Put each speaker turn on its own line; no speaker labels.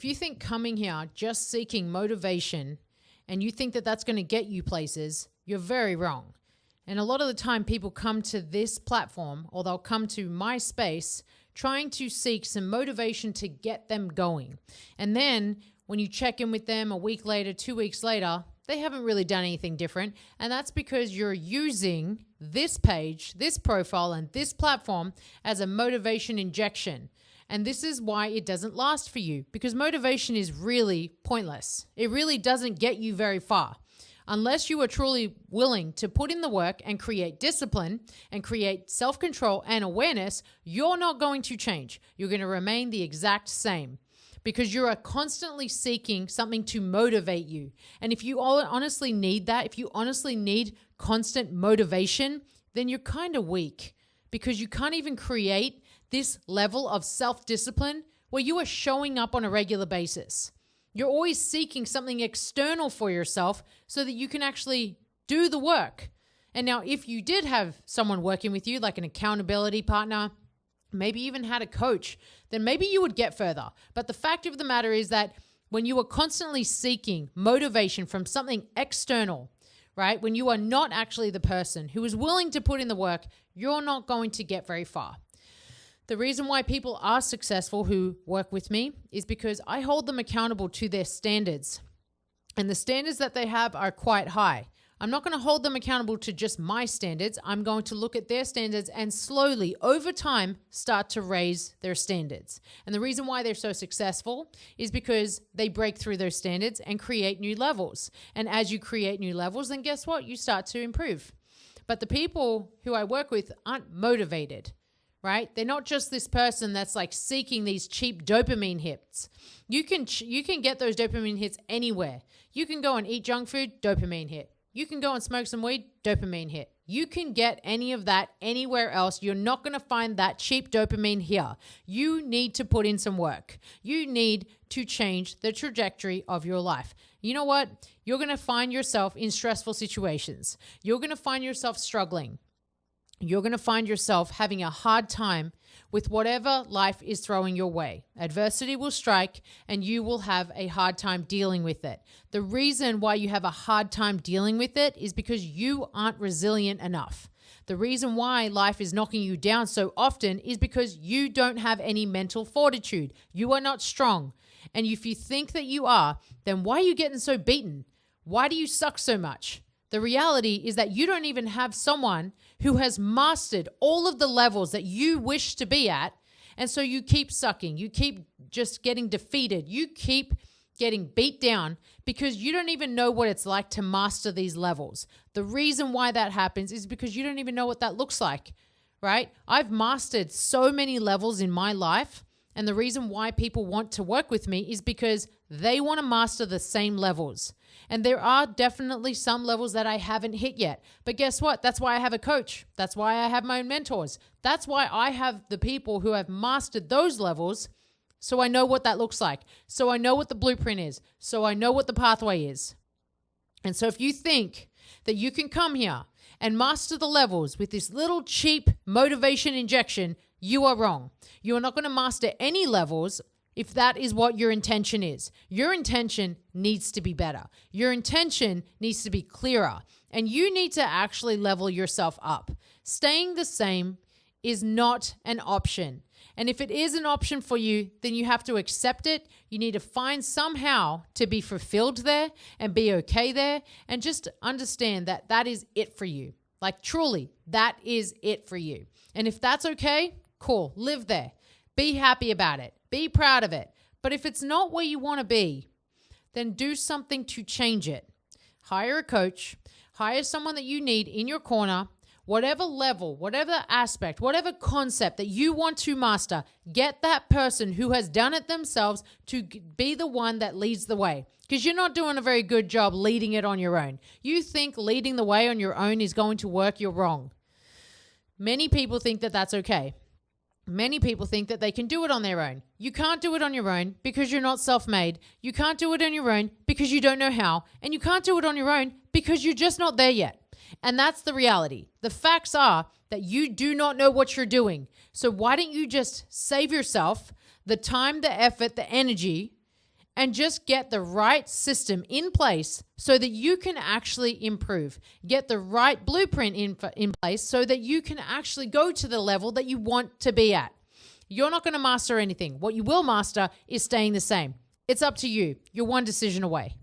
you think coming here just seeking motivation and you think that that's going to get you places, you're very wrong. And a lot of the time people come to this platform, or they'll come to my space trying to seek some motivation to get them going. And then when you check in with them a week later, 2 weeks later, they haven't really done anything different. And that's because you're using this page, this profile, and this platform as a motivation injection. And this is why it doesn't last for you, because motivation is really pointless. It really doesn't get you very far. Unless you are truly willing to put in the work and create discipline and create self-control and awareness, you're not going to change. You're going to remain the exact same because you are constantly seeking something to motivate you. And if you honestly need that, if you honestly need constant motivation, then you're kind of weak because you can't even create this level of self-discipline where you are showing up on a regular basis. You're always seeking something external for yourself so that you can actually do the work. And now if you did have someone working with you, like an accountability partner, maybe even had a coach, then maybe you would get further. But the fact of the matter is that when you are constantly seeking motivation from something external, right? When you are not actually the person who is willing to put in the work, you're not going to get very far. The reason why people are successful who work with me is because I hold them accountable to their standards. And the standards that they have are quite high. I'm not going to hold them accountable to just my standards. I'm going to look at their standards and slowly, over time, start to raise their standards. And the reason why they're so successful is because they break through those standards and create new levels. And as you create new levels, then guess what? You start to improve. But the people who I work with aren't motivated. Right? They're not just this person that's like seeking these cheap dopamine hits. You can get those dopamine hits anywhere. You can go and eat junk food, dopamine hit. You can go and smoke some weed, dopamine hit. You can get any of that anywhere else. You're not going to find that cheap dopamine here. You need to put in some work. You need to change the trajectory of your life. You know what? You're going to find yourself in stressful situations. You're going to find yourself struggling. You're going to find yourself having a hard time with whatever life is throwing your way. Adversity will strike and you will have a hard time dealing with it. The reason why you have a hard time dealing with it is because you aren't resilient enough. The reason why life is knocking you down so often is because you don't have any mental fortitude. You are not strong. And if you think that you are, then why are you getting so beaten? Why do you suck so much? The reality is that you don't even have someone who has mastered all of the levels that you wish to be at. And so you keep sucking. You keep just getting defeated. You keep getting beat down because you don't even know what it's like to master these levels. The reason why that happens is because you don't even know what that looks like, right? I've mastered so many levels in my life. And the reason why people want to work with me is because they want to master the same levels. And there are definitely some levels that I haven't hit yet. But guess what? That's why I have a coach. That's why I have my own mentors. That's why I have the people who have mastered those levels, so I know what that looks like. So I know what the blueprint is. So I know what the pathway is. And so if you think that you can come here and master the levels with this little cheap motivation injection, you are wrong. You are not going to master any levels if that is what your intention is. Your intention needs to be better. Your intention needs to be clearer. And you need to actually level yourself up. Staying the same is not an option. And if it is an option for you, then you have to accept it. You need to find somehow to be fulfilled there and be okay there. And just understand that that is it for you. Like truly, that is it for you. And if that's okay, cool, live there. Be happy about it. Be proud of it. But if it's not where you want to be, then do something to change it. Hire a coach. Hire someone that you need in your corner. Whatever level, whatever aspect, whatever concept that you want to master, get that person who has done it themselves to be the one that leads the way. Because you're not doing a very good job leading it on your own. You think leading the way on your own is going to work, you're wrong. Many people think that that's okay. Many people think that they can do it on their own. You can't do it on your own because you're not self-made. You can't do it on your own because you don't know how. And you can't do it on your own because you're just not there yet. And that's the reality. The facts are that you do not know what you're doing. So why don't you just save yourself the time, the effort, the energy, and just get the right system in place so that you can actually improve. Get the right blueprint in place so that you can actually go to the level that you want to be at. You're not going to master anything. What you will master is staying the same. It's up to you. You're one decision away.